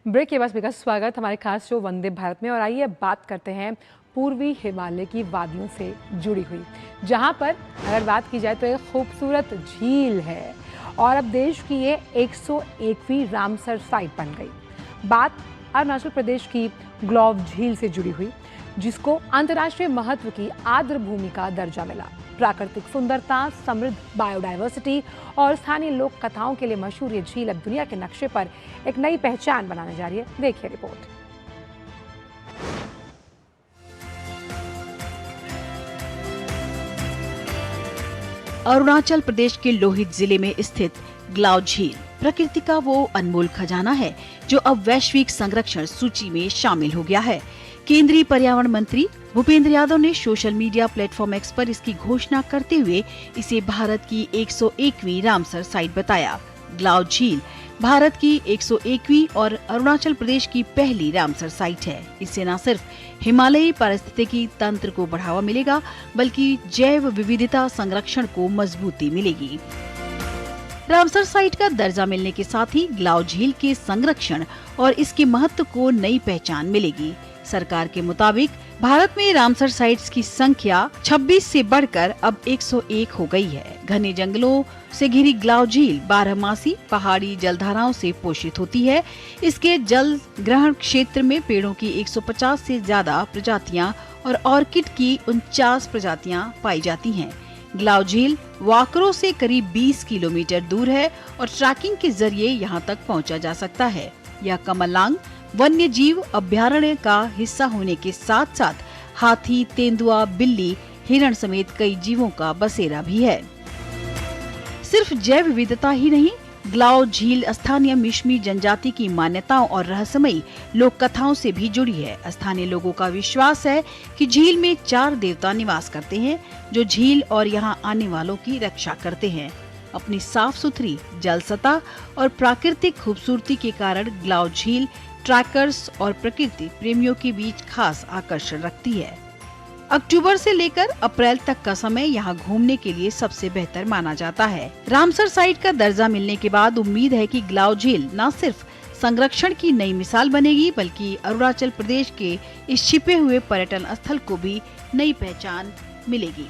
Break के बाद का स्वागत हमारे खास शो वंदे भारत में। और आइए बात करते हैं पूर्वी हिमालय की वादियों से जुड़ी हुई, जहां पर अगर बात की जाए तो एक खूबसूरत झील है और अब देश की ये 101वीं रामसर साइट बन गई। बात अरुणाचल प्रदेश की ग्लोव झील से जुड़ी हुई, जिसको अंतर्राष्ट्रीय महत्व की आर्द्र भूमि का दर्जा मिला। प्राकृतिक सुंदरता, समृद्ध बायोडायवर्सिटी और स्थानीय लोक कथाओं के लिए मशहूर ये झील अब दुनिया के नक्शे पर एक नई पहचान बनाने जा रही है। देखिए रिपोर्ट। अरुणाचल प्रदेश के लोहित जिले में स्थित ग्लाव झील प्रकृति का वो अनमोल खजाना है जो अब वैश्विक संरक्षण सूची में शामिल हो गया है। केंद्रीय पर्यावरण मंत्री भूपेंद्र यादव ने सोशल मीडिया प्लेटफॉर्म एक्स पर इसकी घोषणा करते हुए इसे भारत की 101वीं रामसर साइट बताया। ग्लाव झील भारत की 101वीं और अरुणाचल प्रदेश की पहली रामसर साइट है। इससे न सिर्फ हिमालयी पारिस्थितिकी तंत्र को बढ़ावा मिलेगा, बल्कि जैव विविधता संरक्षण को मजबूती मिलेगी। रामसर साइट का दर्जा मिलने के साथ ही ग्लाव झील के संरक्षण और इसके महत्व को नई पहचान मिलेगी। सरकार के मुताबिक भारत में रामसर साइट्स की संख्या 26 से बढ़कर अब 101 हो गई है। घने जंगलों से घिरी ग्लाव झील 12मासी पहाड़ी जलधाराओं से पोषित होती है। इसके जल ग्रहण क्षेत्र में पेड़ों की 150 से ज्यादा प्रजातियां और ऑर्किड की 49 प्रजातियां पाई जाती हैं। ग्लाव झील वाकरो से करीब 20 किलोमीटर दूर है और ट्रैकिंग के जरिए यहां तक पहुंचा जा सकता है। यह कमलांग वन्य जीव अभ्यारण्य का हिस्सा होने के साथ साथ हाथी, तेंदुआ, बिल्ली, हिरण समेत कई जीवों का बसेरा भी है। सिर्फ जैव विविधता ही नहीं, ग्लाव झील स्थानीय मिश्मी जनजाति की मान्यताओं और रहस्यमयी लोक कथाओं से भी जुड़ी है। स्थानीय लोगों का विश्वास है कि झील में 4 देवता निवास करते हैं जो झील और यहां आने वालों की रक्षा करते हैं। अपनी साफ सुथरी जल सतह और प्राकृतिक खूबसूरती के कारण ग्लाव झील ट्रैकर्स और प्रकृति प्रेमियों के बीच खास आकर्षण रखती है। अक्टूबर से लेकर अप्रैल तक का समय यहाँ घूमने के लिए सबसे बेहतर माना जाता है। रामसर साइट का दर्जा मिलने के बाद उम्मीद है कि ग्लाव झील न सिर्फ संरक्षण की नई मिसाल बनेगी, बल्कि अरुणाचल प्रदेश के इस छिपे हुए पर्यटन स्थल को भी नई पहचान मिलेगी।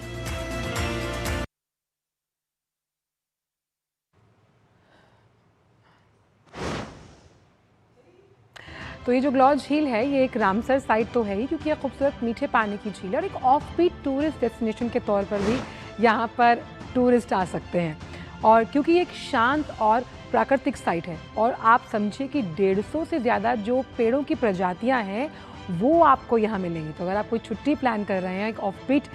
तो ये जो ग्लाव झील है ये एक रामसर साइट तो है ही, क्योंकि यह खूबसूरत मीठे पानी की झील है और एक ऑफ बीट टूरिस्ट डेस्टिनेशन के तौर पर भी यहाँ पर टूरिस्ट आ सकते हैं। और क्योंकि ये एक शांत और प्राकृतिक साइट है और आप समझिए कि 150 से ज़्यादा जो पेड़ों की प्रजातियाँ हैं वो आपको यहाँ मिलेंगी। तो अगर आप कोई छुट्टी प्लान कर रहे हैं, एक ऑफ बीट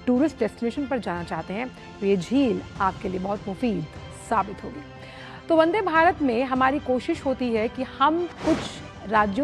टूरिस्ट डेस्टिनेशन पर जाना चाहते हैं, तो ये झील आपके लिए बहुत मुफीद साबित होगी। तो वंदे भारत में हमारी कोशिश होती है कि हम कुछ राज्यों